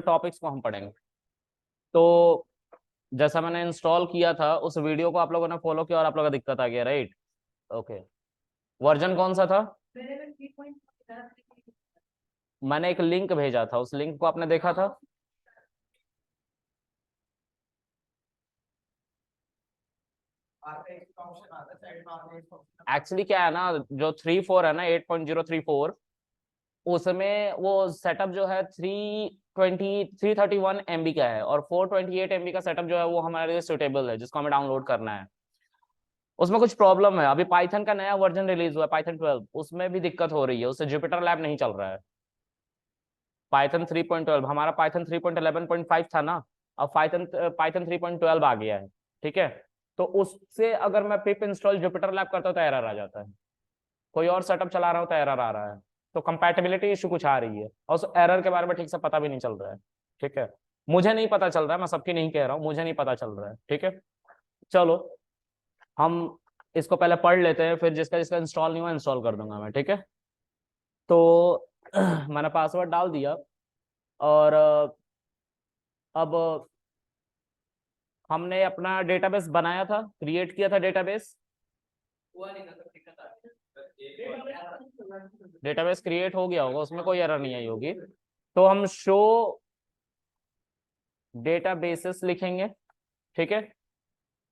Topics को हम पढ़ेंगे। तो जैसा मैंने इंस्टॉल किया था उस वीडियो को आप लोगों ने फॉलो किया और आप लोगों का दिक्कत आ गया, राइट? ओके। वर्जन कौन सा था? मैंने एक लिंक भेजा था, उस लिंक को आपने देखा था? एक्चुअली क्या है ना, जो 3.4 है ना, 8.034, उसमें वो सेटअप जो है 331 MB का है, और 428 MB का सेटअप जो है वो हमारे लिए सुटेबल है, जिसको हमें डाउनलोड करना है। उसमें कुछ प्रॉब्लम है, अभी पाइथन का नया वर्जन रिलीज हुआ है, पाइथन 12, उसमें भी दिक्कत हो रही है, उससे जुपिटर लैब नहीं चल रहा है। पाइथन 3.12, हमारा पाइथन 3.11.5 था ना, अब पाइथन पाइथन 3.12 आ गया है। ठीक है, तो उससे अगर मैं पिप इंस्टॉल जुपिटर लैब करता हूँ तो एरर आ जाता है, कोई और सेटअप चला रहा हूँ तो एरर आ रहा है। तो कंपैटिबिलिटी इशू कुछ आ रही है, और उस एरर के बारे में ठीक से पता भी नहीं चल रहा है। ठीक है, मुझे नहीं पता चल रहा है, मैं सबकी नहीं कह रहा हूँ, मुझे नहीं पता चल रहा है। ठीक है, चलो हम इसको पहले पढ़ लेते हैं, फिर जिसका जिसका इंस्टॉल नहीं हुआ इंस्टॉल कर दूंगा मैं। ठीक है, तो मैंने पासवर्ड डाल दिया, और अब हमने अपना डेटाबेस बनाया था, क्रिएट किया था डेटाबेस। डेटाबेस क्रिएट हो गया होगा, उसमें कोई एरर नहीं आई होगी। तो हम शो डेटाबेसेस लिखेंगे। ठीक है,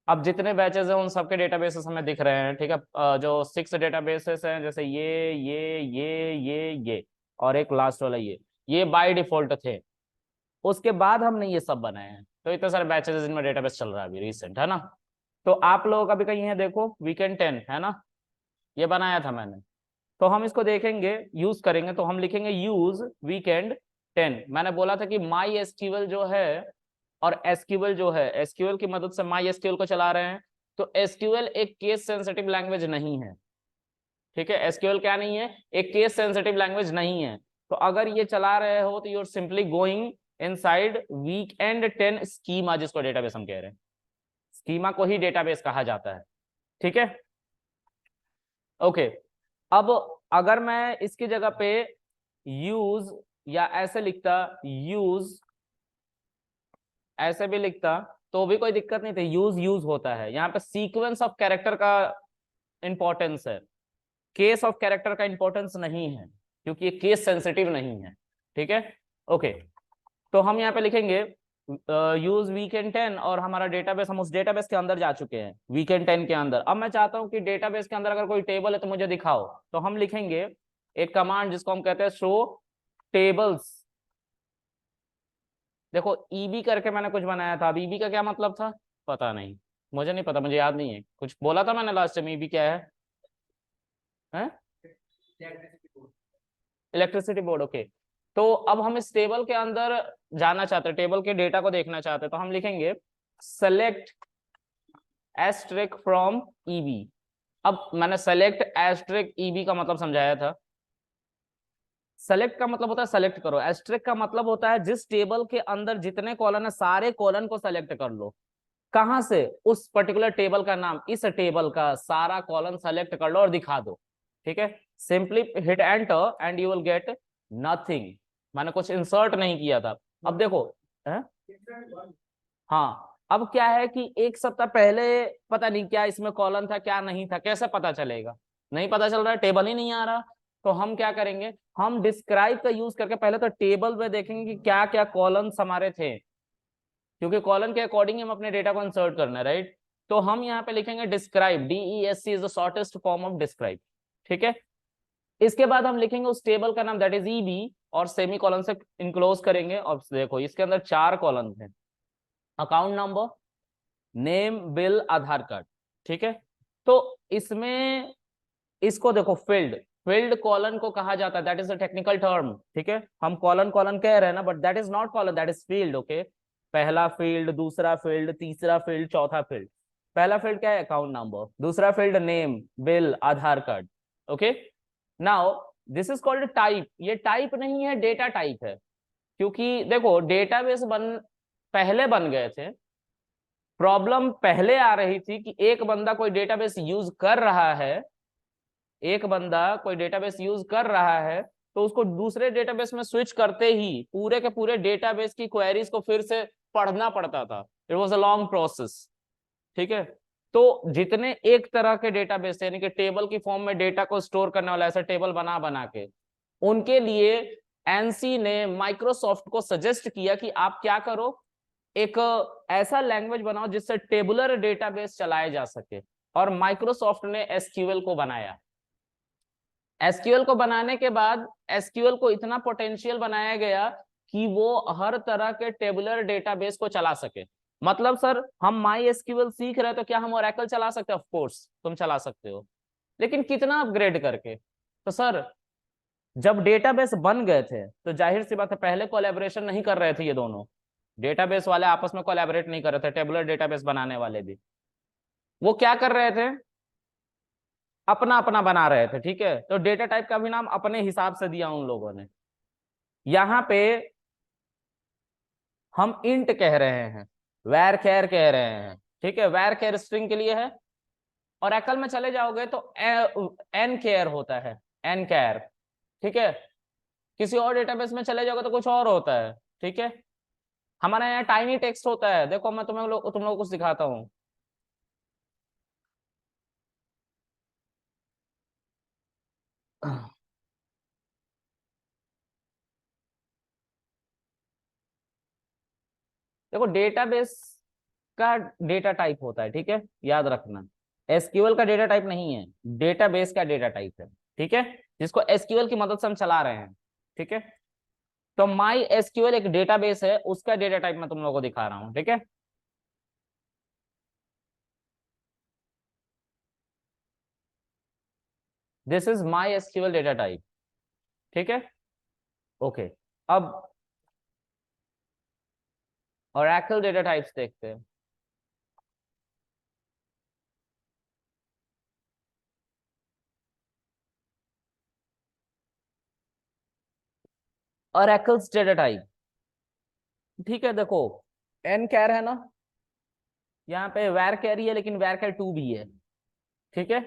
अब जितने बैचेस हैं उन सबके डेटाबेसेस हमें दिख रहे हैं। ठीक है, जो 6 डेटाबेसेस हैं, जैसे ये और एक लास्ट वाला ये बाय डिफॉल्ट थे। उसके बाद हमने ये सब बनाए हैं, तो इतने सारे बैचेस जिनमें डेटाबेस चल रहा है अभी रिसेंट, है ना। तो आप लोगों का भी कहीं है, देखो वीकेंड 10 है ना, ये बनाया था मैंने। तो हम इसको देखेंगे, यूज करेंगे, तो हम लिखेंगे यूज वीकेंड 10। मैंने बोला था कि माई एसक्यूएल जो है और एसक्यूएल जो है, एसक्यूएल की मदद से माई एसक्यूएल को चला रहे हैं। तो एसक्यूएल एक केस सेंसिटिव लैंग्वेज नहीं है। ठीक है, एसक्यूएल क्या नहीं है? एक केस सेंसिटिव लैंग्वेज नहीं है। तो अगर ये चला रहे हो तो you're simply going inside weekend 10 schema, जिसको डेटाबेस हम कह रहे हैं। स्कीमा को ही डेटाबेस कहा जाता है। ठीक है, ओके। अब अगर मैं इसकी जगह पे यूज या ऐसे लिखता, यूज ऐसे भी लिखता तो भी कोई दिक्कत नहीं थी। यूज यूज होता है, यहाँ पे सीक्वेंस ऑफ कैरेक्टर का इंपॉर्टेंस है, केस ऑफ कैरेक्टर का इंपॉर्टेंस नहीं है, क्योंकि ये केस सेंसिटिव नहीं है। ठीक है, ओके। तो हम यहाँ पे लिखेंगे यूज वीकेंड 10, और हमारा डेटाबेस, हम उस डेटाबेस के अंदर जा चुके हैं, वीकेंड 10 के अंदर। अब मैं चाहता हूँ कि डेटाबेस के अंदर अगर कोई टेबल है तो मुझे दिखाओ। तो हम लिखेंगे एक कमांड जिसको हम कहते हैं शो टेबल्स। देखो ईबी करके मैंने कुछ बनाया था, अब ईबी का क्या मतलब था पता नहीं, मुझे नहीं पता, मुझे याद नहीं है। कुछ बोला था मैंने लास्ट टाइम, ईबी क्या है? Electricity board, okay. तो अब हम इस टेबल के अंदर जाना चाहते हैं, टेबल के डेटा को देखना चाहते हैं, तो हम लिखेंगे सेलेक्ट एस्ट्रिक फ्रॉम ईबी। अब मैंने सेलेक्ट एस्ट्रिक ईबी का मतलब समझाया था। सेलेक्ट का मतलब होता है सेलेक्ट करो, एस्ट्रिक का मतलब होता है जिस टेबल के अंदर जितने कॉलन है सारे कॉलन को सेलेक्ट कर लो। कहां से? उस पर्टिकुलर टेबल का नाम, इस टेबल का सारा कॉलम सेलेक्ट कर लो और दिखा दो। ठीक है, simply hit enter and you will get nothing. मैंने कुछ इंसर्ट नहीं किया था। अब देखो है? हाँ, अब क्या है कि एक सप्ताह पहले पता नहीं क्या इसमें कॉलम था क्या नहीं था, कैसे पता चलेगा? नहीं पता चल रहा है, टेबल ही नहीं आ रहा। तो हम क्या करेंगे, हम डिस्क्राइब का यूज करके पहले तो टेबल में देखेंगे कि क्या क्या कॉलम्स हमारे थे, क्योंकि कॉलम के अकॉर्डिंग हम अपने डेटा को इंसर्ट करना है, राइट। तो हम यहाँ पे लिखेंगे describe, DESC is the shortest form of describe. ठीक है, इसके बाद हम लिखेंगे उस टेबल का नाम, दैट इज EB, और सेमी कॉलन से इनक्लोज करेंगे। और देखो इसके अंदर 4 कॉलम हैं, account number, name, bill, Aadhaar card. ठीक है, तो इसमें इसको देखो फील्ड, फील्ड कॉलन को कहा जाता है, that is a technical term. ठीक है, हम कॉलन कॉलन कह रहे हैं ना, but that is not colon, that is field. Okay, पहला फील्ड, दूसरा फील्ड, तीसरा फील्ड, चौथा फील्ड। पहला फील्ड क्या है? Account number. दूसरा field name, bill, Aadhaar card. Okay, now this is called type. ये टाइप नहीं है, डेटा टाइप है। क्योंकि देखो डेटाबेस पहले बन गए थे, प्रॉब्लम पहले आ रही थी कि एक बंदा कोई डेटाबेस यूज कर रहा है, एक बंदा कोई डेटाबेस यूज कर रहा है, तो उसको दूसरे डेटाबेस में स्विच करते ही पूरे के पूरे डेटाबेस की क्वेरीज को फिर से पढ़ना पड़ता था। It was a long process. ठीक है, तो जितने एक तरह के डेटाबेस यानी कि टेबल की फॉर्म में डेटा को स्टोर करने वाला ऐसा टेबल बना बना के, उनके लिए एनसी ने माइक्रोसॉफ्ट को सजेस्ट किया कि आप क्या करो, एक ऐसा लैंग्वेज बनाओ जिससे टेबुलर डेटाबेस चलाए जा सके। और माइक्रोसॉफ्ट ने एसक्यूएल को बनाया। एसक्यूएल को बनाने के बाद एसक्यूएल को इतना पोटेंशियल बनाया गया कि वो हर तरह के टेबुलर डेटाबेस को चला सके। मतलब सर हम माई एसक्यूएल सीख रहे हैं तो क्या हम ओरेकल चला सकते हैं? ऑफ कोर्स तुम चला सकते हो, लेकिन कितना अपग्रेड करके। तो सर जब डेटाबेस बन गए थे तो जाहिर सी बात है पहले कोलैबोरेशन नहीं कर रहे थे ये दोनों डेटाबेस वाले, आपस में कोलैबोरेट नहीं कर रहे थे। टेबुलर डेटाबेस बनाने वाले भी वो क्या कर रहे थे, अपना अपना बना रहे थे। ठीक है, तो डेटा टाइप का भी नाम अपने हिसाब से दिया उन लोगों ने। यहां पे हम इंट कह रहे हैं, वैर कैर कह रहे हैं। ठीक है, वैर कैर स्ट्रिंग के लिए है। और एकल में चले जाओगे तो एन केयर होता है, एन कैर। ठीक है, किसी और डेटाबेस में चले जाओगे तो कुछ और होता है। ठीक है, हमारे यहाँ टाइनी टेक्स्ट होता है। देखो मैं तुम लोग को सिखाता हूँ। देखो डेटाबेस का डेटा टाइप होता है। ठीक है, याद रखना एसक्यूएल का डेटा टाइप नहीं है, डेटाबेस का डेटा टाइप है। ठीक है, जिसको एसक्यूएल की मदद से हम चला रहे हैं। ठीक है, तो माई एसक्यूएल एक डेटाबेस है, उसका डेटा टाइप मैं तुम लोगों को दिखा रहा हूं। ठीक है, this is my SQL data type. ठीक है, ओके। अब ओरेकल डेटा टाइप्स देखते हैं। ओरेकल्स डेटा टाइप, ठीक है, देखो एन कैर है ना, यहाँ पे वैर कैर ही है लेकिन वैर कैर टू भी है। ठीक है,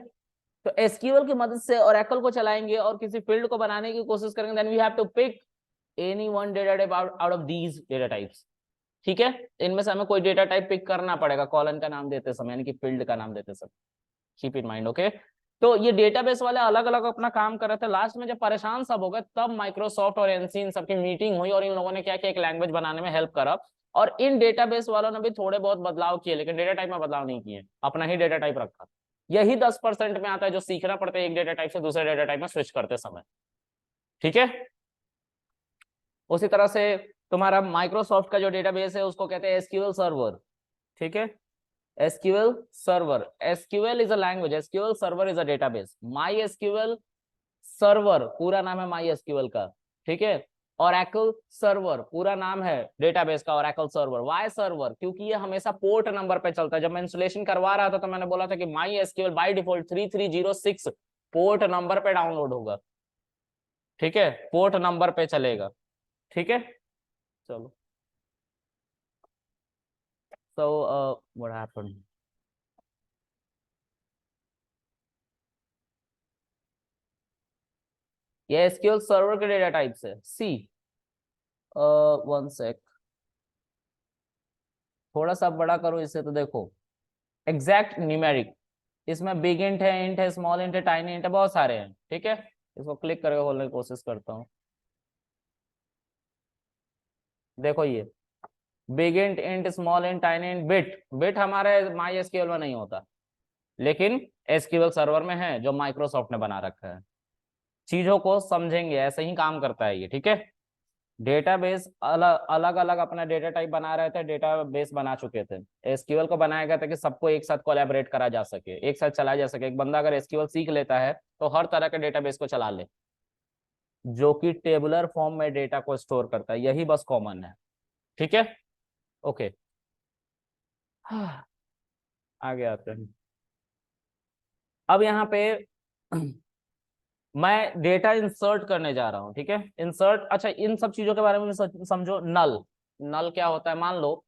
तो एसक्यूएल की मदद से ओरेकल को चलाएंगे और किसी फील्ड को बनाने की कोशिश करेंगे, then we have to pick any one data type out of these data types. ठीक है, इनमें से हमें कोई डेटा टाइप पिक करना पड़ेगा कॉलन का नाम देते समय, यानी कि फील्ड का नाम देते समय। Keep in mind, okay. तो ये डेटाबेस वाले अलग अलग अपना काम कर रहे थे। लास्ट में जब परेशान सब हो गए तब माइक्रोसॉफ्ट और एनसी इन सबकी मीटिंग हुई और इन लोगों ने क्या किया, एक लैंग्वेज बनाने में हेल्प करा। और इन डेटाबेस वालों ने भी थोड़े बहुत बदलाव किए, लेकिन डेटा टाइप में बदलाव नहीं किए, अपना ही डेटा टाइप रखा। यही 10% में आता है जो सीखना पड़ता है एक डेटा टाइप से दूसरे डेटा टाइप में स्विच करते समय। ठीक है, उसी तरह से तुम्हारा माइक्रोसॉफ्ट का जो डेटाबेस है उसको कहते हैं एसक्यूएल सर्वर। ठीक है, SQL server, SQL is a language, SQL server is a database. My SQL server पूरा नाम है माई एसक्यूएल का। ठीक है, ओरेकल सर्वर पूरा नाम है डेटाबेस का, ओरेकल सर्वर। Y server? क्योंकि ये हमेशा पोर्ट नंबर पे चलता है। जब मैं इंस्टॉलेशन करवा रहा था तो मैंने बोला था कि my SQL by default 3306 port number पे डाउनलोड होगा। ठीक है, पोर्ट नंबर पे चलेगा। ठीक है, चलो। So what happened? ये एसक्यूएल सर्वर के डेटा टाइप्स है। सी वन सेक, थोड़ा सा बड़ा करो इसे तो देखो एग्जैक्ट न्यूमेरिक, इसमें बिग इंट है, इंट है, स्मॉल इंट है, टाइनी इंट है, बहुत सारे हैं। ठीक है, इसको क्लिक करके खोलने की कोशिश करता हूँ। देखो ये big int, int, small int, tiny int, bit. Bit हमारे माई एसक्यूएल में नहीं होता, लेकिन एसक्यूएल सर्वर में है जो माइक्रोसॉफ्ट ने बना रखा है। चीजों को समझेंगे, ऐसे ही काम करता है ये। ठीक है, डेटाबेस अलग अलग अलग अपना डेटा टाइप बना रहे थे, डेटाबेस बना चुके थे। एसक्यूएल को बनाया गया था कि सबको एक साथ कोलैबोरेट करा जा सके, एक साथ चलाया जा सके। एक बंदा अगर एसक्यूएल सीख लेता है तो हर तरह के डेटाबेस को चला ले जो कि टेबुलर फॉर्म में डेटा को स्टोर करता है, यही बस कॉमन है। ठीक है, ओके। आगे आते हैं। अब यहाँ पे मैं डेटा इंसर्ट करने जा रहा हूँ। ठीक है, इंसर्ट, अच्छा इन सब चीजों के बारे में समझो। नल, नल क्या होता है? मान लो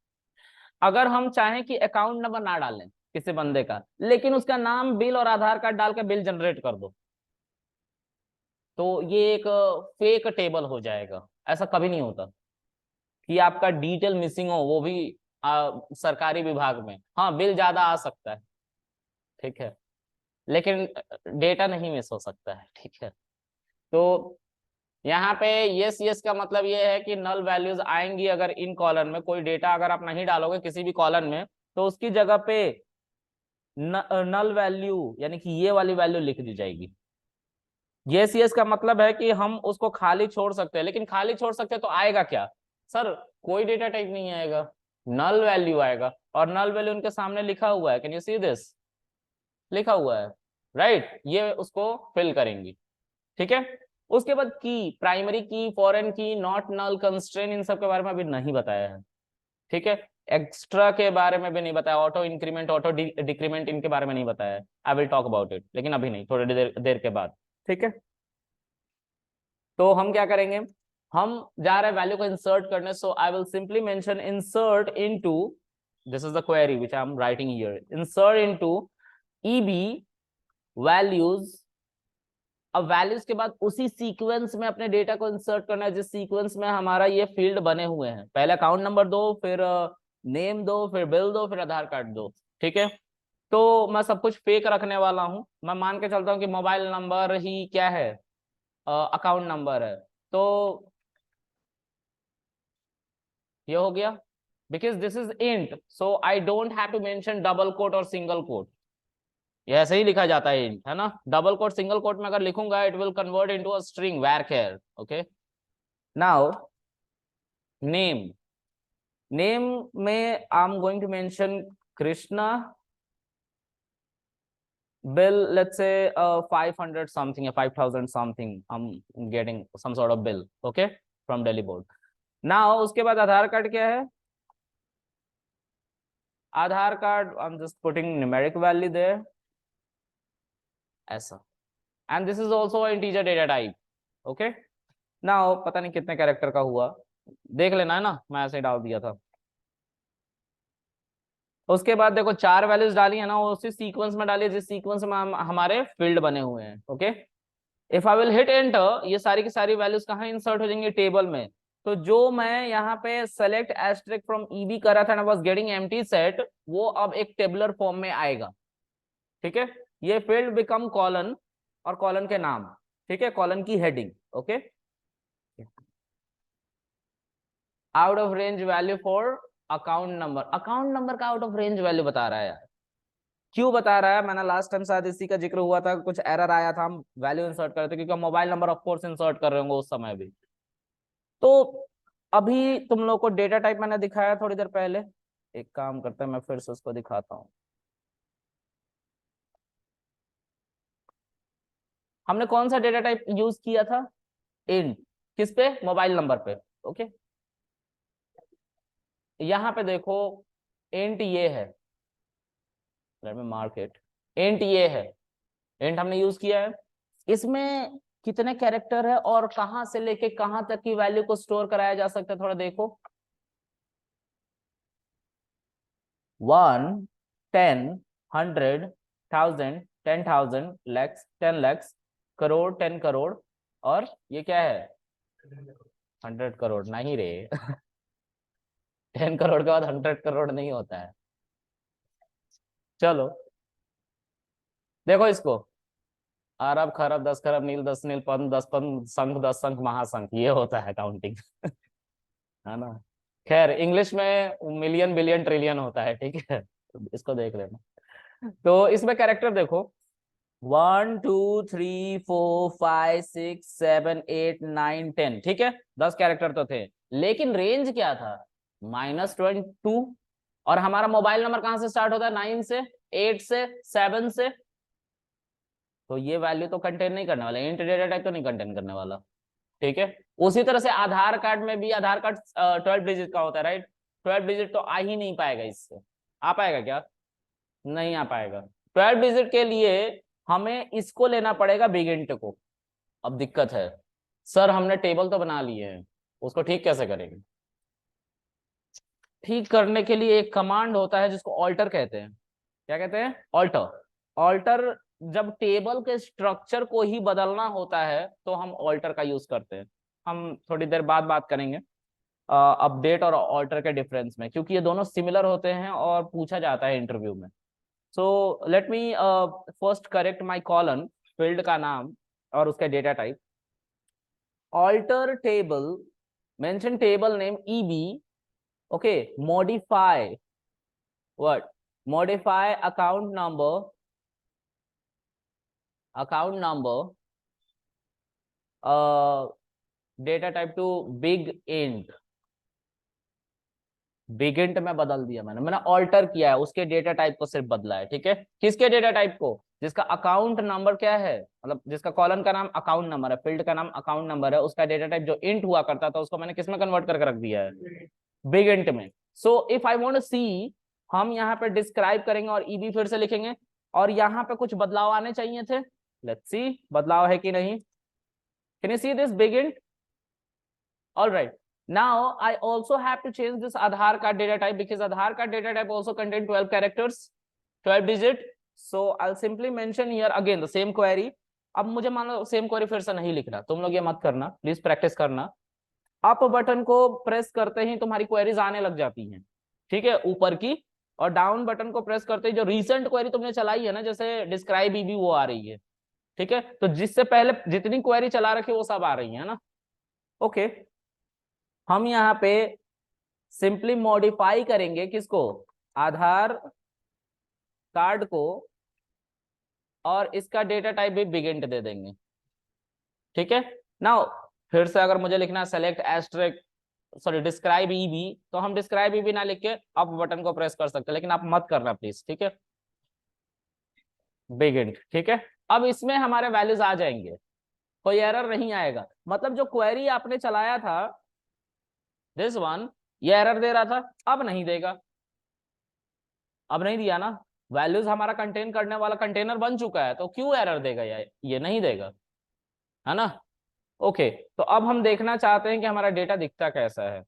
अगर हम चाहें कि अकाउंट नंबर ना डालें किसी बंदे का, लेकिन उसका नाम बिल और आधार कार्ड डाल के बिल जनरेट कर दो, तो ये एक फेक टेबल हो जाएगा। ऐसा कभी नहीं होता कि आपका डिटेल मिसिंग हो, वो भी सरकारी विभाग में। हाँ, बिल ज्यादा आ सकता है, ठीक है, लेकिन डेटा नहीं मिस हो सकता है, ठीक है। तो यहाँ पे यस यस का मतलब ये है कि नल वैल्यूज आएंगी अगर इन कॉलम में कोई डेटा अगर आप नहीं डालोगे किसी भी कॉलम में, तो उसकी जगह पे नल वैल्यू यानी कि ये वाली वैल्यू लिख दी जाएगी। यस यस का मतलब है कि हम उसको खाली छोड़ सकते हैं, लेकिन खाली छोड़ सकते हैं तो आएगा क्या सर? कोई डेटा टाइप नहीं आएगा, नल वैल्यू आएगा। और नल वैल्यू उनके सामने लिखा हुआ है, कैन यू सी दिस, लिखा हुआ है, राइट? ये उसको फिल करेंगी, ठीक है। उसके बाद की, प्राइमरी की, फॉरेन की, नॉट नल, कंस्ट्रेन, इन सब के बारे में अभी नहीं बताया है, ठीक है। एक्स्ट्रा के बारे में भी नहीं बताया, ऑटो इंक्रीमेंट, ऑटो डिक्रीमेंट, इनके बारे में नहीं बताया है। I will talk about it, लेकिन अभी नहीं, थोड़ी देर के बाद, ठीक है। तो हम क्या करेंगे, हम जा रहे हैं वैल्यू को इंसर्ट करने। So I will simply mention insert into, this is the query which I am writing here, insert into EB values. अब वैल्यूज के बाद उसी सीक्वेंस में अपने डेटा को इंसर्ट करना है जिस सीक्वेंस में हमारा ये फील्ड बने हुए हैं। पहले अकाउंट नंबर दो, फिर नेम दो, फिर बिल दो, फिर आधार कार्ड दो, ठीक है। तो मैं सब कुछ फेक रखने वाला हूं। मैं मान के चलता हूं कि मोबाइल नंबर ही क्या है, अकाउंट नंबर है। तो ये हो गया, because this is int, so I don't have to mention double quote और सिंगल कोट। ये ऐसे ही लिखा जाता है इंट, है ना। डबल कोट सिंगल कोट में अगर लिखूंगा it will convert into a string varchar, okay. Now name, name में I am going to mention Krishna, bill let's say 500 something or 5000 something, I'm getting some sort of bill, okay, from Delhi board. Now उसके बाद आधार card क्या है, आधार card I'm just putting numeric value there, ऐसा, and this is also an integer data type, okay. Now पता नहीं कितने character का हुआ, देख लेना है ना, मैं ऐसे ही डाल दिया था। उसके बाद देखो चार वैल्यूज डाली है ना, उसी सीक्वेंस में डालिए जिस सीक्वेंस में हमारे फील्ड बने हुए हैं, okay. If I will hit enter, ये सारी की सारी वैल्यूज कहाँ इंसर्ट हो जाएंगे, टेबल में। तो जो मैं यहाँ पे सेलेक्ट एस्ट्रिक फ्रॉम ईबी कर रहा था ना, वाज गेटिंग एम्प्टी सेट, वो अब एक टेबुलर फॉर्म में आएगा, ठीक है। ये फील्ड बिकम कॉलन, और कॉलन के नाम, ठीक है, कॉलन की heading, okay. Out of range value for account number, account number का आउट ऑफ रेंज वैल्यू बता रहा है यार, क्यों बता रहा है? मैंने लास्ट टाइम शायद इसी का जिक्र हुआ था, कुछ एरर आया था, हम वैल्यू इंसर्ट कर रहे थे क्योंकि mobile number of course insert कर रहे होंगे उस समय भी। तो अभी तुम लोग को डेटा टाइप मैंने दिखाया थोड़ी देर पहले, एक काम करते हैं मैं फिर से उसको दिखाता हूँ। हमने कौन सा डेटा टाइप यूज किया था, इंट, किस पे, मोबाइल नंबर पे, ओके। यहाँ पे देखो इंट ये है, let me mark it, int ये है, इंट हमने यूज किया है। इसमें कितने कैरेक्टर है और कहां से लेके कहां तक की वैल्यू को स्टोर कराया जा सकता है, थोड़ा देखो। 1, 10, 100, 1000, 10,000, लैक्स, 10 lakhs, करोड़, 10 करोड़, और ये क्या है, 100 करोड़ नहीं रे 10 करोड़ के बाद 100 करोड़ नहीं होता है। चलो देखो इसको, अरब, खरब, 10 खरब, नील, 10 नील, पन, 10 पन, संख, 10 संख, महासंख, ये होता है काउंटिंग है ना। खैर इंग्लिश में मिलियन, बिलियन, ट्रिलियन होता है, ठीक है, तो इसको देख लेना। तो इसमें कैरेक्टर देखो, 1 2 3 4 5 6 7 8 9 10, ठीक है, 10 कैरेक्टर तो थे, लेकिन रेंज क्या था, -22। और हमारा मोबाइल नंबर कहां से स्टार्ट होता है, 9 से, 8 से, 7 से। तो ये वैल्यू तो कंटेन नहीं करने वाला, इंट डेटा टाइप तो नहीं कंटेन करने वाला, ठीक है। उसी तरह से आधार कार्ड में भी, आधार कार्ड 12 डिजिट का होता है, राइट। 12 डिजिट तो आ ही नहीं पाएगा इससे, आ पाएगा क्या, नहीं आ पाएगा। 12 डिजिट के लिए हमें इसको लेना पड़ेगा बिग इंट को। अब दिक्कत है, सर हमने टेबल तो बना लिए हैं, उसको ठीक कैसे करेंगे? ठीक करने के लिए एक कमांड होता है जिसको ऑल्टर कहते हैं। क्या कहते हैं, ऑल्टर। ऑल्टर जब टेबल के स्ट्रक्चर को ही बदलना होता है तो हम ऑल्टर का यूज करते हैं। हम थोड़ी देर बाद बात करेंगे अपडेट और ऑल्टर के डिफरेंस में, क्योंकि ये दोनों सिमिलर होते हैं और पूछा जाता है इंटरव्यू में। So let me first correct my column, field का नाम और उसका data type. Alter table, mention table name EB, okay, modify what, modify account number data type to big int. Big int में बदल दिया मैंने ऑल्टर किया है, उसके डेटा टाइप को सिर्फ बदला है। ठीक है, किसके डेटा टाइप को? जिसका अकाउंट नंबर क्या है, मतलब जिसका कॉलम का नाम अकाउंट नंबर है, फील्ड का नाम अकाउंट नंबर है, उसका डेटा टाइप जो इंट हुआ करता था उसको मैंने किस में कन्वर्ट करके रख दिया है? बिग इंट में। So if I want to see, हम यहाँ पे डिस्क्राइब करेंगे और ईबी फिर से लिखेंगे, और यहाँ पे कुछ बदलाव आने चाहिए थे। लेट्स सी बदलाव है कि नहीं। Can you see this big int? All right. Now I also have to change this Aadhaar card data type because Aadhaar card data type also contain 12 characters, 12 digit. So I'll simply mention here again the same query. अब मुझे मान लो same query फिर से नहीं लिखना, तुम लोग ये मत करना, प्लीज प्रैक्टिस करना। अप बटन को प्रेस करते ही तुम्हारी क्वेरीज आने लग जाती हैं, ठीक है, ऊपर की, और डाउन बटन को प्रेस करते ही जो रीसेंट क्वेरी तुमने चलाई है ना, जैसे डिस्क्राइब ईबी, वो आ रही है। ठीक है, तो जिससे पहले जितनी क्वेरी चला रखी वो सब आ रही है ना। ओके, हम यहाँ पे सिंपली मॉडिफाई करेंगे किसको? आधार कार्ड को, और इसका डेटा टाइप भी बिग इंट दे देंगे। ठीक है, नाउ फिर से अगर मुझे लिखना select asterisk, sorry describe EB, तो हम डिस्क्राइब ईबी ना लिख के अप बटन को प्रेस कर सकते हैं, लेकिन आप मत करना प्लीज। ठीक है, बिग इंट। ठीक है, अब इसमें हमारे वैल्यूज आ जाएंगे, कोई एरर नहीं आएगा। मतलब जो क्वेरी आपने चलाया था दिस वन, ये एरर दे रहा था, अब नहीं देगा। अब नहीं दिया ना, वैल्यूज हमारा कंटेन करने वाला कंटेनर बन चुका है, तो क्यों एरर देगा? ये नहीं देगा, है ना। ओके, तो अब हम देखना चाहते हैं कि हमारा डेटा दिखता कैसा है।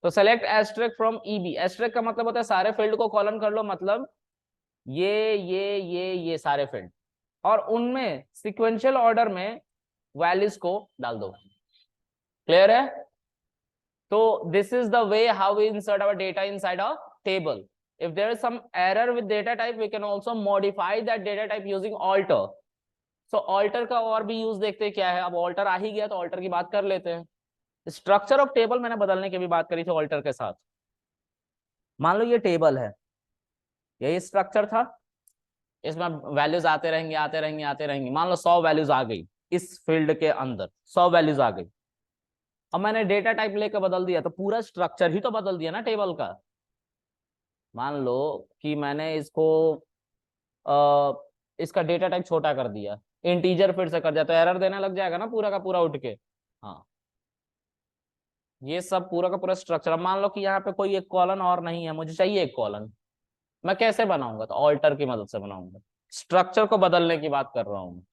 तो select asterisk from EB, asterisk का मतलब होता है सारे फील्ड को कॉलन कर लो, मतलब ये सारे फील्ड, और उनमें सिक्वेंशियल ऑर्डर में वैल्यूज को डाल दो। क्लियर है? तो this is the way how we insert our data inside a table. If there is some error with data type, we can also modify that data type using alter. So alter का और भी use देखते हैं क्या है। अब alter आ ही गया तो alter की बात कर लेते हैं। स्ट्रक्चर ऑफ टेबल मैंने बदलने की भी बात करी थी alter के साथ। मान लो ये टेबल है, यही स्ट्रक्चर था, इसमें वैल्यूज आते रहेंगे आते रहेंगे आते रहेंगे। मान लो 100 वैल्यूज आ गई इस फील्ड के अंदर, 100 वैल्यूज आ गई। अब मैंने डेटा टाइप लेकर बदल दिया तो पूरा स्ट्रक्चर ही तो बदल दिया ना टेबल का। मान लो कि मैंने इसका डेटा टाइप छोटा कर दिया, इंटीजर फिर से कर दिया, तो एरर देने लग जाएगा ना पूरा का पूरा उठ के। हाँ, ये सब पूरा का पूरा स्ट्रक्चर। अब मान लो कि यहाँ पे कोई एक कॉलन और नहीं है, मुझे चाहिए एक कॉलन, मैं कैसे बनाऊंगा? तो ऑल्टर की मदद से बनाऊंगा। स्ट्रक्चर को बदलने की बात कर रहा हूँ,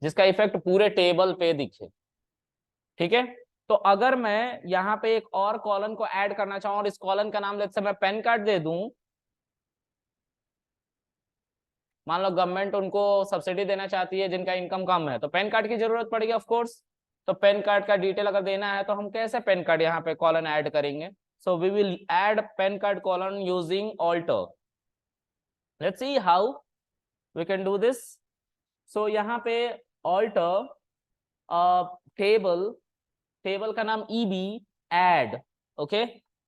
जिसका इफेक्ट पूरे टेबल पे दिखे। ठीक है, तो अगर मैं यहाँ पे एक और कॉलन को ऐड करना चाहूँ और इस कॉलन का नाम लेते मैं पैन कार्ड दे दूं, मान लो गवर्नमेंट उनको सब्सिडी देना चाहती है जिनका इनकम कम है, तो पैन कार्ड की जरूरत पड़ेगी ऑफ कोर्स। तो पैन कार्ड का डिटेल अगर देना है तो हम कैसे पैन कार्ड यहाँ पे कॉलन ऐड करेंगे? So we will add pan card colon using alter. Let's see how we can do this. So यहाँ पे ऑल्टर टेबल, टेबल का नाम ईबी ऐड। ओके,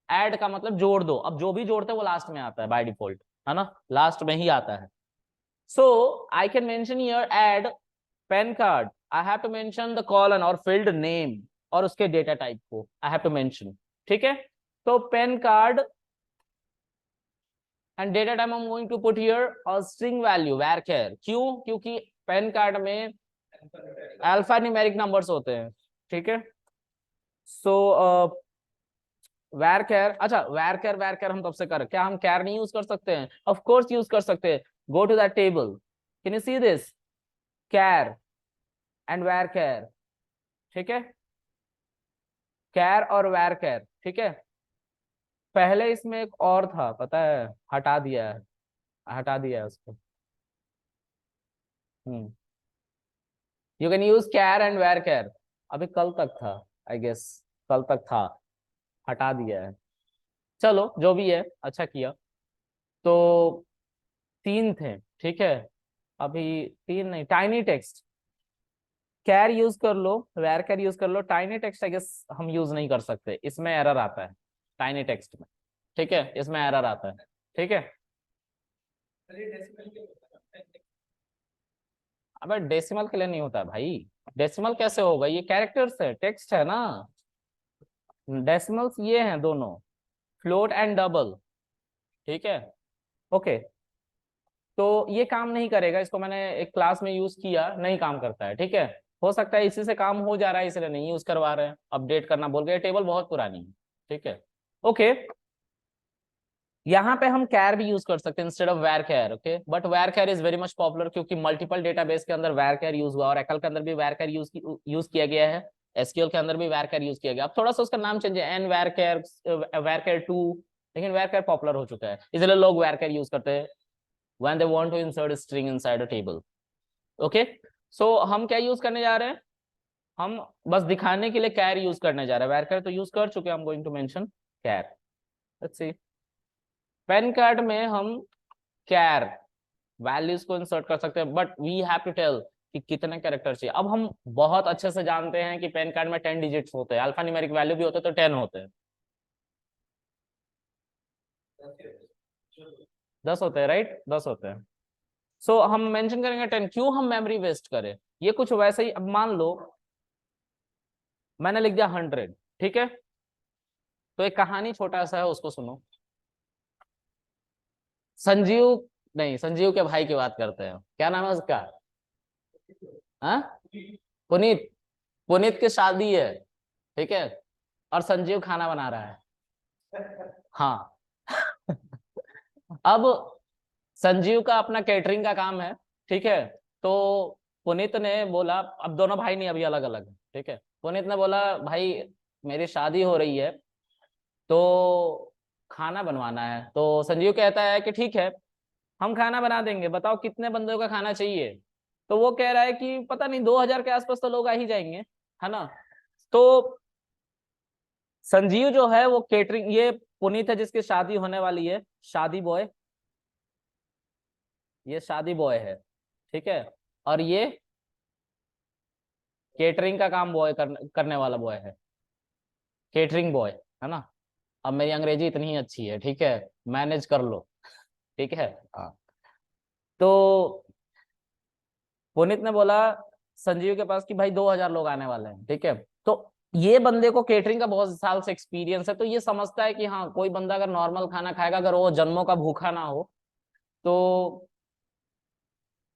ऐड का मतलब जोड़ दो। अब जो भी जोड़ते हैं वो लास्ट में आता है बाय डिफॉल्ट, है ना, लास्ट में ही आता है। So I can mention here add PAN card. I have to mention the colon और field name और उसके data type को I have to mention. ठीक है, तो PAN card and data type I'm going to put here a string value varchar. क्यों? क्योंकि PAN card में अल्फा न्यूमेरिक नंबर्स होते हैं। ठीक है, सो varchar, अच्छा varchar हम तब से कर, क्या हम char नहीं यूज कर सकते हैं? ऑफ कोर्स यूज कर सकते हैं। Go to that table, can you see this, char and varchar। ठीक है, कैर और varchar। ठीक है, पहले इसमें एक और था, पता है, हटा दिया है, हटा दिया है उसको। You can use char and varchar, अभी कल तक था, आई गेस कल तक था, हटा दिया है। चलो जो भी है, अच्छा किया। तो 3 थे, ठीक है। अभी 3 नहीं, टाइनी टेक्स्ट, कैर यूज कर लो, वेर कैर यूज कर लो, टाइनी टेक्स्ट आई गेस हम यूज नहीं कर सकते, इसमें एरर आता है टाइनी टेक्स्ट में, ठीक है, इसमें एरर आता है, ठीक है। अबे डेसिमल के लिए नहीं होता है भाई, डेसिमल कैसे होगा, ये कैरेक्टर्स है, टेक्स्ट है ना। डेसिमल्स ये हैं दोनों, फ्लोट एंड डबल, ठीक है। ओके, तो ये काम नहीं करेगा, इसको मैंने एक क्लास में यूज किया, नहीं काम करता है, ठीक है। हो सकता है इसी से काम हो जा रहा है इसलिए नहीं यूज करवा रहे हैं, अपडेट करना बोल गए, टेबल बहुत पुरानी है, ठीक है। ओके, यहाँ पे हम कैर भी यूज कर सकते हैं instead of varchar, okay, but varchar is very much popular क्योंकि मल्टीपल डेटाबेस के अंदर वेर कैर यूज हुआ, और एकल के अंदर भी वेर कैर यूज किया गया है, एसक्यूएल के अंदर भी वेर कैर यूज किया गया। अब थोड़ा सा उसका नाम चेंज है, एन वेर कैर 2, लेकिन वेर कैर पॉपुलर हो चुका है, इसलिए लोग वेर कैर यूज करते हैं when they want to insert a string inside a table. Okay, so हम क्या यूज करने जा रहे हैं, हम बस दिखाने के लिए कैर यूज करने जा रहे हैं, वेर तो यूज कर चुके हैं, हम going to mention char. Let's see, pan card में हम कैर वैल्यूज को इंसर्ट कर सकते हैं, but we have to tell कि कितने कैरेक्टर चाहिए। अब हम बहुत अच्छे से जानते हैं कि पेन कार्ड में 10 डिजिट्स होते हैं, अल्फा न्यूमेरिक वैल्यू भी होते हैं तो 10 होते हैं, 10 होते हैं, राइट, 10 होते हैं। सो हम मेंशन करेंगे 10, क्यों हम मेमोरी वेस्ट करें, ये कुछ वैसे ही। अब मान लो मैंने लिख दिया 100, ठीक है, तो एक कहानी छोटा सा है, उसको सुनो। संजीव, नहीं, संजीव के भाई की बात करते हैं, क्या नाम है उसका, हाँ, पुनीत, पुनीत की शादी है, ठीक है, और संजीव खाना बना रहा है, हाँ। अब संजीव का अपना कैटरिंग का काम है, ठीक है। तो पुनीत ने बोला, अब दोनों भाई नहीं, अभी अलग अलग है, ठीक है। पुनीत ने बोला भाई मेरी शादी हो रही है तो खाना बनवाना है, तो संजीव कहता है कि ठीक है हम खाना बना देंगे, बताओ कितने बंदों का खाना चाहिए। तो वो कह रहा है कि पता नहीं 2000 के आसपास तो लोग आ ही जाएंगे, है ना। तो संजीव जो है वो केटरिंग, ये पुनीत है जिसकी शादी होने वाली है, शादी बॉय, ये शादी बॉय है, ठीक है, और ये केटरिंग का काम बॉय करने वाला बॉय है, केटरिंग बॉय, है ना। अब मेरी अंग्रेजी इतनी ही अच्छी है, ठीक है, मैनेज कर लो, ठीक है। हाँ, तो पुनीत ने बोला संजीव के पास कि भाई 2000 लोग आने वाले हैं, ठीक है। तो ये बंदे को केटरिंग का बहुत साल से एक्सपीरियंस है, तो ये समझता है कि हाँ कोई बंदा अगर नॉर्मल खाना खाएगा, अगर वो जन्मों का भूखा ना हो, तो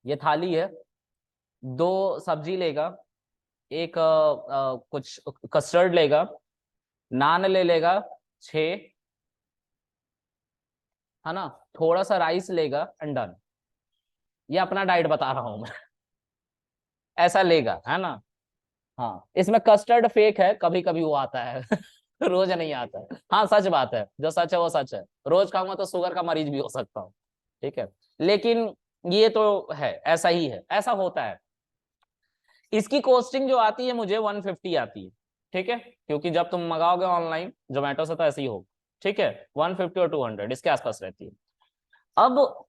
ये थाली है, 2 सब्जी लेगा, एक कुछ कस्टर्ड लेगा, नान ले लेगा 6, है ना, थोड़ा सा राइस लेगा एंड डन। ये अपना डाइट बता रहा हूं मैं। ऐसा लेगा, है ना। हाँ, इसमें कस्टर्ड फेक है, कभी कभी वो आता है। रोज नहीं आता है, हाँ सच बात है, जो सच है वो सच है, रोज खाऊंगा तो शुगर का मरीज भी हो सकता हूँ, ठीक है। लेकिन ये तो है, ऐसा ही है, ऐसा होता है। इसकी कॉस्टिंग जो आती है मुझे 150 आती है, ठीक है, क्योंकि जब तुम मंगाओगे ऑनलाइन जोमेटो से तो ऐसे ही होगा, ठीक है, 150 और 200 इसके आसपास रहती है। अब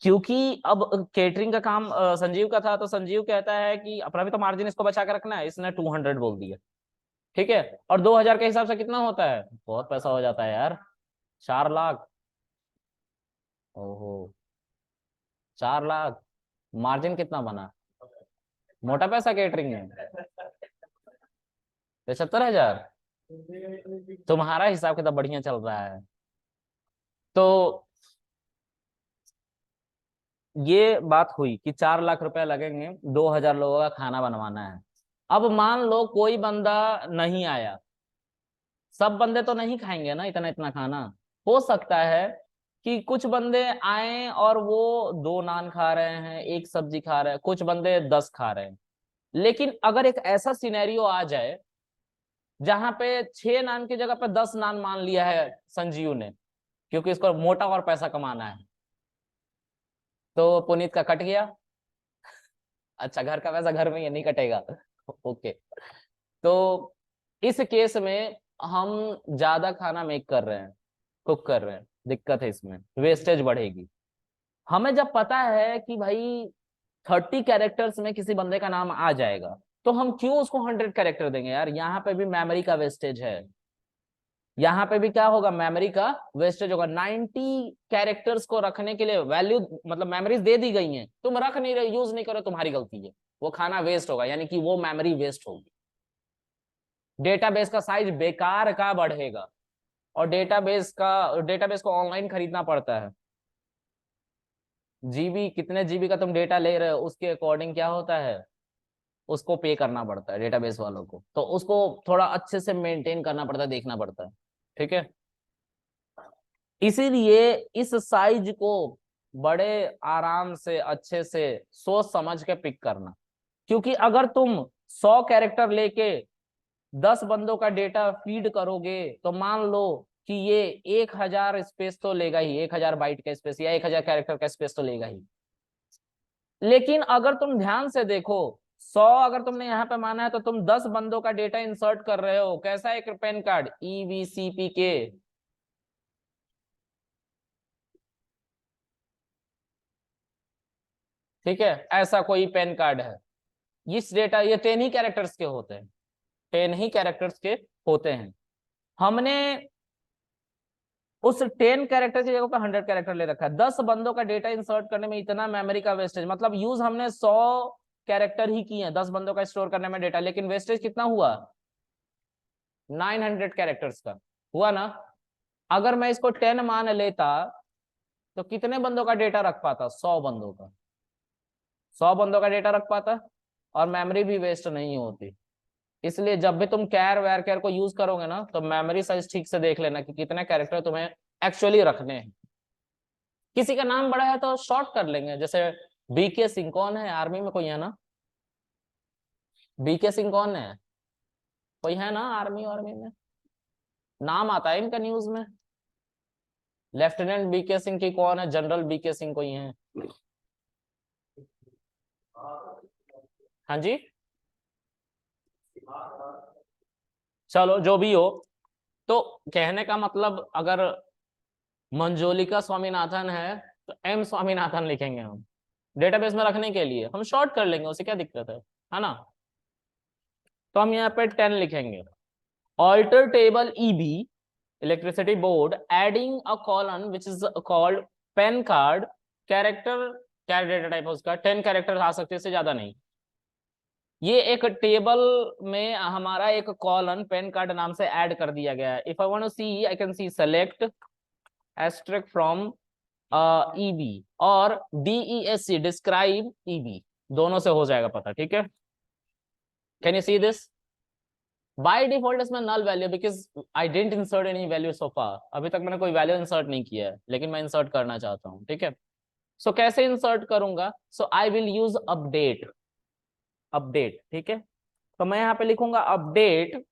क्योंकि अब केटरिंग का काम संजीव का था, तो संजीव कहता है कि अपना भी तो मार्जिन इसको बचा के रखना है, इसने 200 बोल दिया, ठीक है। और 2000 के हिसाब से कितना होता है, बहुत पैसा हो जाता है यार, 4 लाख। ओहो, 4 लाख, मार्जिन कितना बना, मोटा पैसा केटरिंग में, 75,000। तुम्हारा हिसाब कितना बढ़िया चल रहा है। तो ये बात हुई कि 4 लाख रुपए लगेंगे, 2000 लोगों का खाना बनवाना है। अब मान लो कोई बंदा नहीं आया, सब बंदे तो नहीं खाएंगे ना इतना इतना खाना, हो सकता है कि कुछ बंदे आए और वो 2 नान खा रहे हैं, एक सब्जी खा रहे हैं, कुछ बंदे 10 खा रहे हैं। लेकिन अगर एक ऐसा सिनेरियो आ जाए जहां पे 6 नान की जगह पे 10 नान मान लिया है संजीव ने, क्योंकि इसको मोटा और पैसा कमाना है, तो पुनीत का कट गया, अच्छा, घर का पैसा घर में ये नहीं कटेगा। ओके, तो इस केस में हम ज्यादा खाना मेक कर रहे हैं, कुक कर रहे हैं, दिक्कत है, इसमें वेस्टेज बढ़ेगी। हमें जब पता है कि भाई 30 कैरेक्टर्स में किसी बंदे का नाम आ जाएगा, तो हम क्यों उसको 100 कैरेक्टर देंगे यार। यहाँ पे भी मेमोरी का वेस्टेज है, यहाँ पे भी क्या होगा, मेमोरी का वेस्टेज होगा। 90 कैरेक्टर्स को रखने के लिए वैल्यू, मतलब मेमोरीज दे दी गई हैं, तुम रख नहीं रहे, यूज नहीं करो, तुम्हारी गलती है, वो खाना वेस्ट होगा, यानी कि वो मेमोरी वेस्ट होगी। डेटाबेस का साइज बेकार का बढ़ेगा, और डेटाबेस को ऑनलाइन खरीदना पड़ता है। जीबी, कितने जीबी का तुम डेटा ले रहे हो उसके अकॉर्डिंग क्या होता है, उसको पे करना पड़ता है डेटाबेस वालों को, तो उसको थोड़ा अच्छे से मेंटेन करना पड़ता है, देखना पड़ता है। ठीक है, इसीलिए इस साइज को बड़े आराम से अच्छे से सोच समझ के पिक करना। क्योंकि अगर तुम 100 कैरेक्टर लेके 10 बंदों का डेटा फीड करोगे, तो मान लो कि ये 1000 स्पेस तो लेगा ही, 1000 बाइट का स्पेस या 1000 कैरेक्टर का स्पेस तो लेगा ही। लेकिन अगर तुम ध्यान से देखो, 100 अगर तुमने यहाँ पे माना है, तो तुम 10 बंदों का डेटा इंसर्ट कर रहे हो। कैसा एक पैन कार्ड, EVCPK, ठीक है, ऐसा कोई पैन कार्ड है। इस डेटा, ये 10 ही कैरेक्टर्स के होते हैं, 10 ही कैरेक्टर्स के होते हैं। हमने उस 10 कैरेक्टर की जगह पर 100 कैरेक्टर ले रखा है। 10 बंदों का डेटा इंसर्ट करने में इतना मेमोरी का वेस्टेज, मतलब यूज हमने 100 कैरेक्टर ही किए हैं 10 बंदों का स्टोर करने में डेटा, लेकिन वेस्टेज कितना हुआ, 900 कैरेक्टर्स का हुआ ना। अगर मैं इसको 10 मान लेता, तो कितने बंदों का डेटा रख पाता, 100 बंदों का, 100 बंदों का डेटा रख पाता, और मेमोरी भी वेस्ट नहीं होती। इसलिए जब भी तुम कैर वैर कैर को यूज करोगे ना, तो मेमोरी साइज ठीक से देख लेना कि कितने कैरेक्टर तुम्हें एक्चुअली रखने हैं। किसी का नाम बड़ा है तो शॉर्ट कर लेंगे, जैसे BK सिंह, कौन है आर्मी में, कोई है ना, BK सिंह कौन है, कोई है ना आर्मी आर्मी में, नाम आता है इनका न्यूज में। लेफ्टिनेंट BK सिंह की कौन है, जनरल BK सिंह कोई है। हाँ जी, चलो जो भी हो, तो कहने का मतलब, अगर मंजोलिका स्वामीनाथन है, तो M स्वामीनाथन लिखेंगे हम, डेटाबेस में रखने के लिए हम शॉर्ट कर लेंगे, उसे क्या दिक्कत है ना। तो हम यहाँ पे 10 लिखेंगे। Alter table EB, electricity board, adding a column which is called pan card, character, क्या डेटा टाइप है उसका, 10 कैरेक्टर आ सकते हैं, इससे ज्यादा नहीं। ये एक टेबल में हमारा एक कॉलन पेन कार्ड नाम से ऐड कर दिया गया है। If I want to see, I can see select asterisk from EB, और DESC, डिस्क्राइब EB, दोनों से हो जाएगा पता। ठीक है, can you see this. By default इसमें null value, because I didn't insert any value so far, अभी तक मैंने कोई वैल्यू इंसर्ट नहीं किया है, लेकिन मैं इंसर्ट करना चाहता हूँ। ठीक है, सो कैसे इंसर्ट करूंगा, so I will use update, update. ठीक है, तो मैं यहाँ पे लिखूंगा अपडेट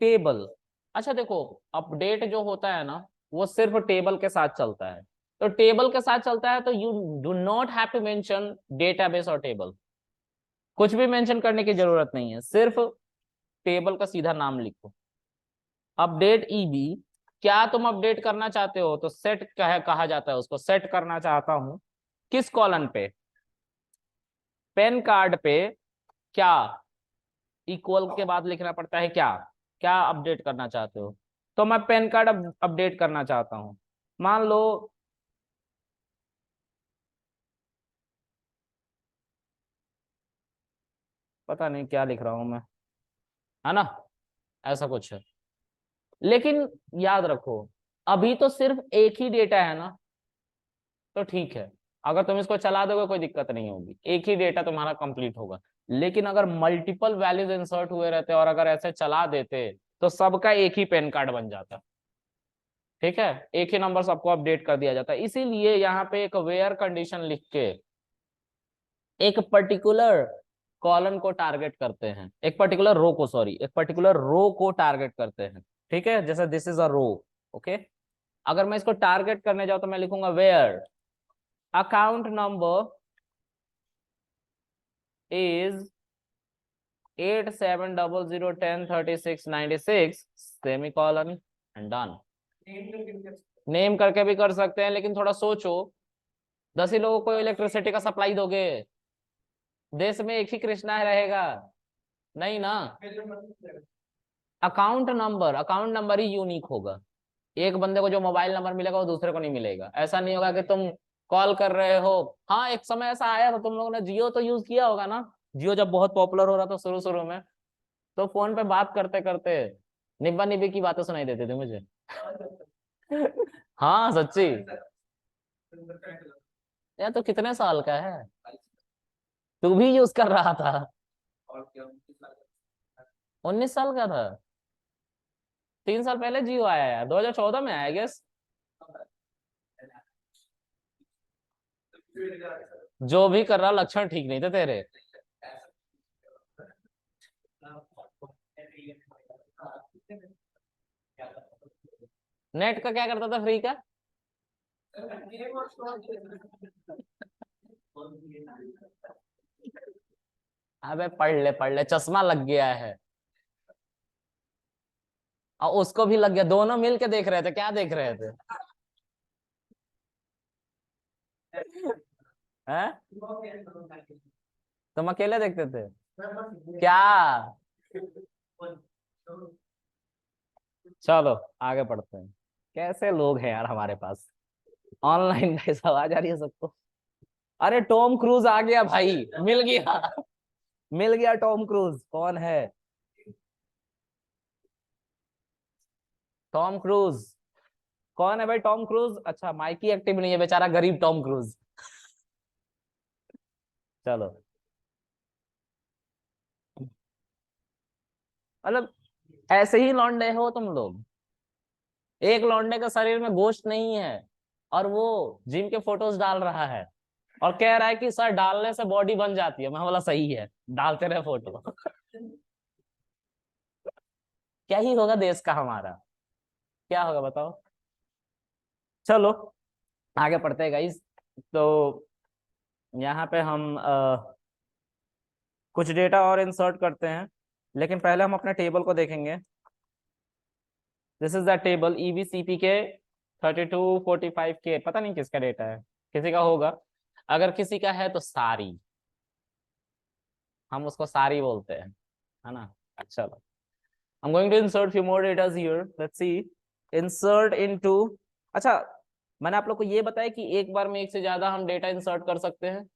टेबल। अच्छा देखो, अपडेट जो होता है ना, वो सिर्फ टेबल के साथ चलता है। तो टेबल के साथ चलता है, तो you do not have to mention database और टेबल, कुछ भी मेंशन करने की जरूरत नहीं है, सिर्फ टेबल का सीधा नाम लिखो। अपडेट EB, क्या तुम अपडेट करना चाहते हो, तो सेट कहा जाता है उसको, सेट करना चाहता हूं किस कॉलन पे, पेन कार्ड पे, क्या, इक्वल के बाद लिखना पड़ता है क्या, क्या अपडेट करना चाहते हो। तो मैं पेन कार्ड अपडेट करना चाहता हूं, मान लो, पता नहीं क्या लिख रहा हूं मैं, है ना, ऐसा कुछ है। लेकिन याद रखो, अभी तो सिर्फ एक ही डेटा है ना, तो ठीक है, अगर तुम इसको चला दोगे कोई दिक्कत नहीं होगी, एक ही डेटा तुम्हारा कंप्लीट होगा। लेकिन अगर मल्टीपल वैल्यूज इंसर्ट हुए रहते और अगर ऐसे चला देते, तो सबका एक ही पेन कार्ड बन जाता। ठीक है, एक ही नंबर सबको अपडेट कर दिया जाता है। इसीलिए यहाँ पे एक वेयर कंडीशन लिख के एक पर्टिकुलर कॉलम को टारगेट करते हैं, एक पर्टिकुलर रो को, सॉरी, एक पर्टिकुलर रो को टारगेट करते हैं। ठीक है, जैसे this is a row, okay. अगर मैं इसको टारगेट करने जाऊं, तो मैं लिखूंगा where account number is 8700103696 semicolon and done. Name करके भी कर सकते हैं, लेकिन थोड़ा सोचो, 10 ही लोगों को इलेक्ट्रिसिटी का सप्लाई दोगे, देश में एक ही कृष्णा रहेगा नहीं ना। अकाउंट नंबर ही यूनिक होगा। एक बंदे को जो मोबाइल नंबर मिलेगा वो दूसरे को नहीं मिलेगा। ऐसा नहीं होगा कि तुम कॉल कर रहे हो। हाँ, एक समय ऐसा आया था, तुम लोगों ने जियो तो यूज किया होगा ना, जियो जब बहुत पॉपुलर हो रहा था शुरू शुरू में, तो फोन पे बात करते करते निब्बा निब्बी की बातें सुनाई देती थी मुझे। हाँ सच्ची। यार तो कितने साल का है, तू भी यूज कर रहा था? 19 साल का था। 3 साल पहले जियो आया यार, 2014 में आया गेस। जो भी कर रहा, लक्षण ठीक नहीं थे तेरे। नेट का क्या करता था फ्री का? अबे पढ़ ले, चश्मा लग गया है। और उसको भी लग गया, दोनों मिल के देख रहे थे, क्या देख रहे थे? हैं? तुम अकेले देखते थे क्या? चलो आगे पढ़ते हैं। कैसे लोग हैं यार हमारे पास। ऑनलाइन गाइस आवाज आ रही है सबको? अरे टॉम क्रूज आ गया भाई, मिल गया। मिल गया टॉम क्रूज। कौन है टॉम क्रूज? कौन है भाई टॉम क्रूज? अच्छा, माइकी एक्टिव नहीं है बेचारा, गरीब टॉम क्रूज। चलो, मतलब ऐसे ही लौंडे हो तुम लोग। एक लौंडे के शरीर में गोश्त नहीं है और वो जिम के फोटोज डाल रहा है और कह रहा है कि सर डालने से बॉडी बन जाती है। मैं बोला सही है, डालते रहे फोटो। क्या ही होगा देश का हमारा, क्या होगा बताओ। चलो आगे पढ़ते हैं गाइस। तो यहाँ पे हम कुछ डेटा और इंसर्ट करते हैं, लेकिन पहले हम अपने टेबल को देखेंगे। दिस इज द टेबल ईबीसीपी के 3245 के। पता नहीं किसका डेटा है, किसी का होगा। अगर किसी का है तो सारी, हम उसको सारी बोलते हैं, है ना। चलो, I'm going to insert few more data here. Let's see. Insert into, अच्छा, मैंने आप लोग को ये बताया कि एक बार में एक से ज्यादा हम डेटा इंसर्ट कर सकते हैं?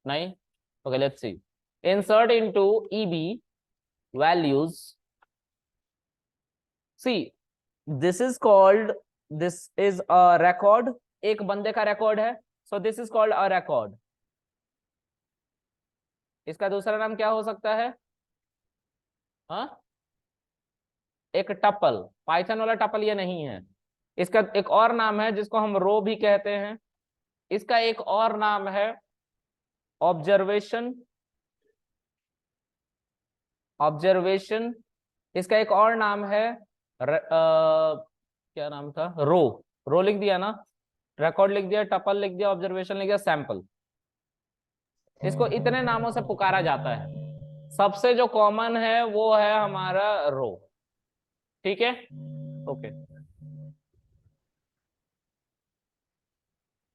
नहीं? Okay, let's see. Insert into EB values. See, this is called, this is a record. एक बंदे का रिकॉर्ड है, so this is called a record. इसका दूसरा नाम क्या हो सकता है? हाँ, एक टपल। पाइथन वाला टपल ये नहीं है। इसका एक और नाम है जिसको हम रो भी कहते हैं। इसका एक और नाम है ऑब्जर्वेशन। ऑब्जर्वेशन। इसका एक और नाम है क्या नाम था? रो। रो लिख दिया ना, रिकॉर्ड लिख दिया, टपल लिख दिया, ऑब्जर्वेशन लिख दिया, सैंपल। इसको इतने नामों से पुकारा जाता है। सबसे जो कॉमन है वो है हमारा रो। ठीक है, ओके।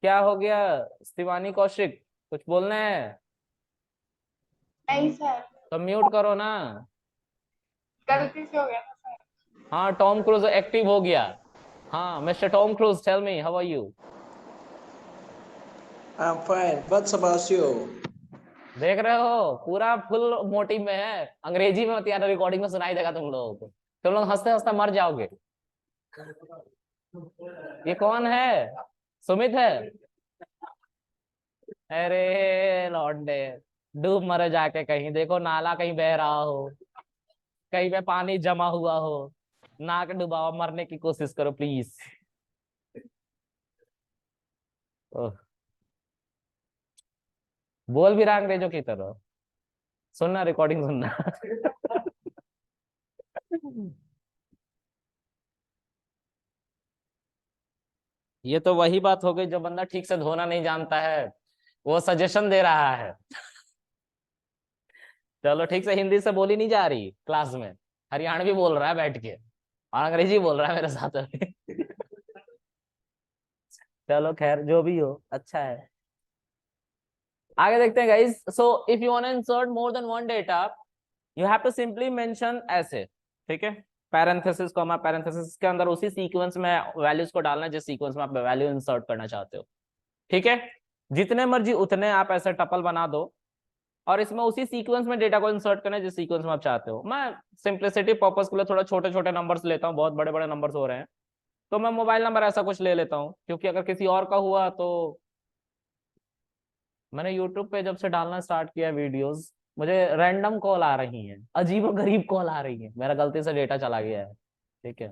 क्या हो गया शिवानी कौशिक, कुछ बोलना है? नहीं सर, तो म्यूट करो ना। गलती से हो गया था सर। हाँ, टॉम क्रूज एक्टिव हो गया। हाँ, mister Tom Cruise, tell me how are you? I'm fine. What's about you? देख रहे हो पूरा फुल मोटिव में है। अंग्रेजी में मत यार, रिकॉर्डिंग में सुनाई देगा तुम लोगों को, तुम लोग हंसते हंसते मर जाओगे। ये कौन है? सुमित है? अरे लौंडे, डूब मरे जाके कहीं, देखो नाला कहीं बह रहा हो, कहीं पे पानी जमा हुआ हो, नाक डुबाओ, मरने की कोशिश करो प्लीज। बोल भी रहा अंग्रेजों की तरह। सुनना, रिकॉर्डिंग सुनना। ये तो वही बात हो गई, जो बंदा ठीक से धोना नहीं जानता है वो सजेशन दे रहा है। चलो ठीक से हिंदी से बोली नहीं जा रही क्लास में, हरियाणवी बोल रहा है बैठ के और अंग्रेजी बोल रहा है मेरे साथ अभी। चलो खैर जो भी हो अच्छा है। आगे देखते हैं guys. So if you want to insert more than one data you have to simply mention ऐसे, ठीक है, पैरेंथेसिस कॉमा पैरेंथेसिस के अंदर उसी सीक्वेंस में वैल्यूज को डालना है जिस सीक्वेंस में आप वैल्यू इंसर्ट करना चाहते हो, ठीक है। जितने मर्जी उतने आप ऐसे टपल बना दो और इसमें उसी सीक्वेंस में डेटा को इंसर्ट करना है जिस सीक्वेंस में आप चाहते हो। मैं सिंप्लिसिटी पर्पस के लिए थोड़ा छोटे छोटे नंबर्स लेता हूँ, बहुत बड़े बड़े नंबर्स हो रहे हैं तो मैं मोबाइल नंबर ऐसा कुछ ले लेता हूँ, क्योंकि अगर किसी और का हुआ तो मैंने यूट्यूब पे जब से डालना स्टार्ट किया वीडियोस मुझे रैंडम कॉल आ रही हैं, अजीब गरीब कॉल आ रही है, मेरा गलती से डेटा चला गया है, ठीक है।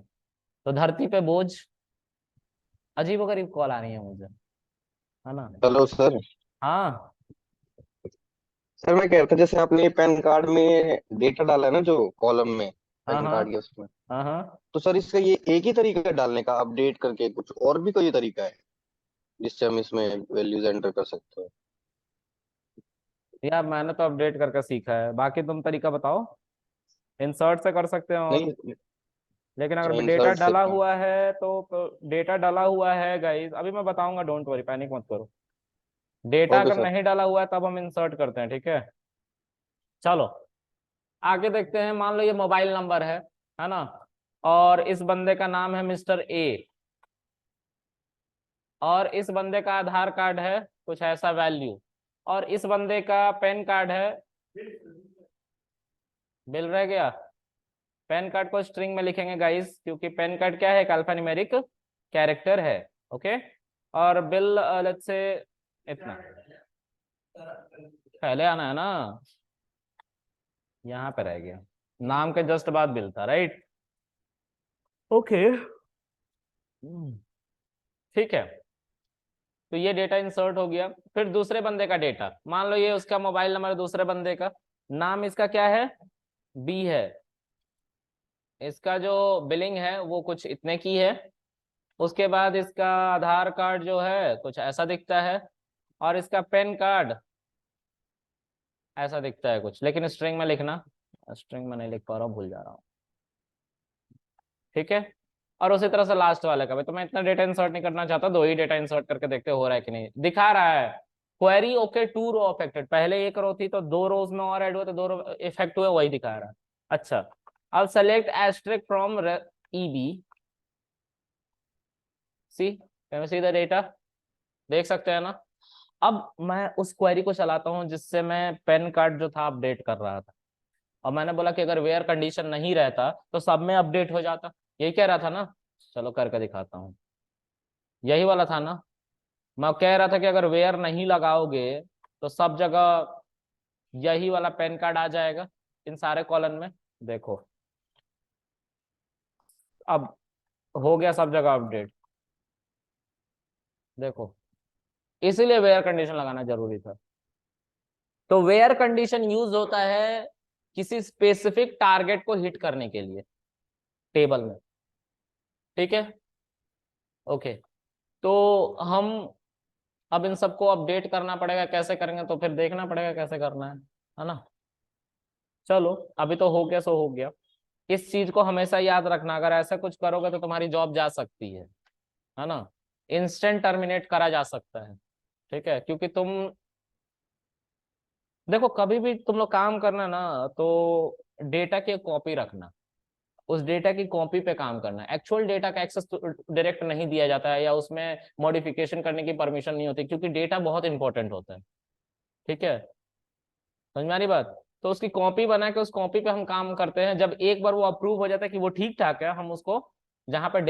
तो धरती पे बोझ, अजीब गरीब कॉल आ रही है मुझे, है ना। Hello sir. हाँ सर मैं कह रहा था जैसे आपने पैन कार्ड में डेटा डाला है ना जो कॉलम में हाँ पैन हाँ कार्ड के उसमें, हाँ हाँ। तो सर इसका ये एक ही तरीका है डालने का, अपडेट करके कुछ और भी कोई तरीका है जिससे हम इसमें वैल्यूज एंटर कर सकते हैं? यार मैंने तो अपडेट करके सीखा है, बाकी तुम तरीका बताओ। इंसर्ट से कर सकते हैं और, नहीं। लेकिन अच्छा, अगर डेटा इंसर्ट से डाला हुआ है तो डेटा डाला हुआ है गाइस, अभी मैं बताऊंगा, डोंट वरी, पैनिक मत करो। डेटा ओके अगर सर। नहीं डाला हुआ है तब हम इंसर्ट करते हैं, ठीक है। चलो आगे देखते हैं। मान लो ये मोबाइल नंबर है ना, और इस बंदे का नाम है मिस्टर ए, और इस बंदे का आधार कार्ड है कुछ ऐसा वैल्यू, और इस बंदे का पैन कार्ड है, बिल रह गया। पैन कार्ड को स्ट्रिंग में लिखेंगे गाइस, क्योंकि पैन कार्ड क्या है, एक अल्फान्यूमेरिक कैरेक्टर है, ओके। और बिल लेट्स से इतना पहले आना है ना, यहाँ पे रह गया, नाम के जस्ट बाद बिल था, राइट, ओके ठीक है। तो ये डेटा इंसर्ट हो गया। फिर दूसरे बंदे का डेटा, मान लो ये उसका मोबाइल नंबर, दूसरे बंदे का नाम, इसका क्या है, बी है, इसका जो बिलिंग है वो कुछ इतने की है, उसके बाद इसका आधार कार्ड जो है कुछ ऐसा दिखता है, और इसका पैन कार्ड ऐसा दिखता है कुछ, लेकिन स्ट्रिंग में लिखना, स्ट्रिंग में नहीं लिख पा रहा हूँ, भूल जा रहा हूँ, ठीक है। और उसी तरह से लास्ट वाले का भी, तो मैं इतना डेटा इंसर्ट नहीं करना चाहता, दो ही डेटा इंसर्ट करके देखते हो रहा है कि नहीं। दिखा रहा है क्वेरी ओके 2 रो अफेक्टेड, पहले 1 रो थी तो 2 रोज में और ऐड हुए तो 2 रो इफेक्ट हुए, वही दिखा रहा है। अच्छा अब select asterisk from EB, see the data, देख सकते हैं ना। अब मैं उस क्वेरी को चलाता हूं जिससे मैं पैन कार्ड जो था अपडेट कर रहा था, और मैंने बोला कि अगर वेयर कंडीशन नहीं रहता तो सब में अपडेट हो जाता, यही कह रहा था ना। चलो करके दिखाता हूँ, यही वाला था ना। मैं कह रहा था कि अगर वेयर नहीं लगाओगे तो सब जगह यही वाला पैन कार्ड आ जाएगा इन सारे कॉलम में। देखो अब हो गया सब जगह अपडेट, देखो, इसीलिए वेयर कंडीशन लगाना जरूरी था। तो वेयर कंडीशन यूज होता है किसी स्पेसिफिक टारगेट को हिट करने के लिए टेबल में, ठीक है, ओके। तो हम अब इन सबको अपडेट करना पड़ेगा, कैसे करेंगे तो फिर देखना पड़ेगा कैसे करना है ना। चलो अभी तो हो गया सो हो गया। इस चीज को हमेशा याद रखना, अगर ऐसा कुछ करोगे तो तुम्हारी जॉब जा सकती है ना, इंस्टेंट टर्मिनेट करा जा सकता है, ठीक है। क्योंकि तुम देखो कभी भी तुम लोग काम करना ना तो डेटा की कॉपी रखना, उस डेटा की कॉपी पे काम करना है। एक्चुअल डेटा का एक्सेस डायरेक्ट नहीं दिया जाता है या उसमें मॉडिफिकेशन करने की परमिशन नहीं होती, क्योंकि डेटा बहुत इंपॉर्टेंट होता है, ठीक है, समझ में आ रही बात। तो उसकी कॉपी बना के उस कॉपी पे हम काम करते हैं, जब एक बार वो अप्रूव हो जाता है कि वो ठीक ठाक है, हम उसको जहां पे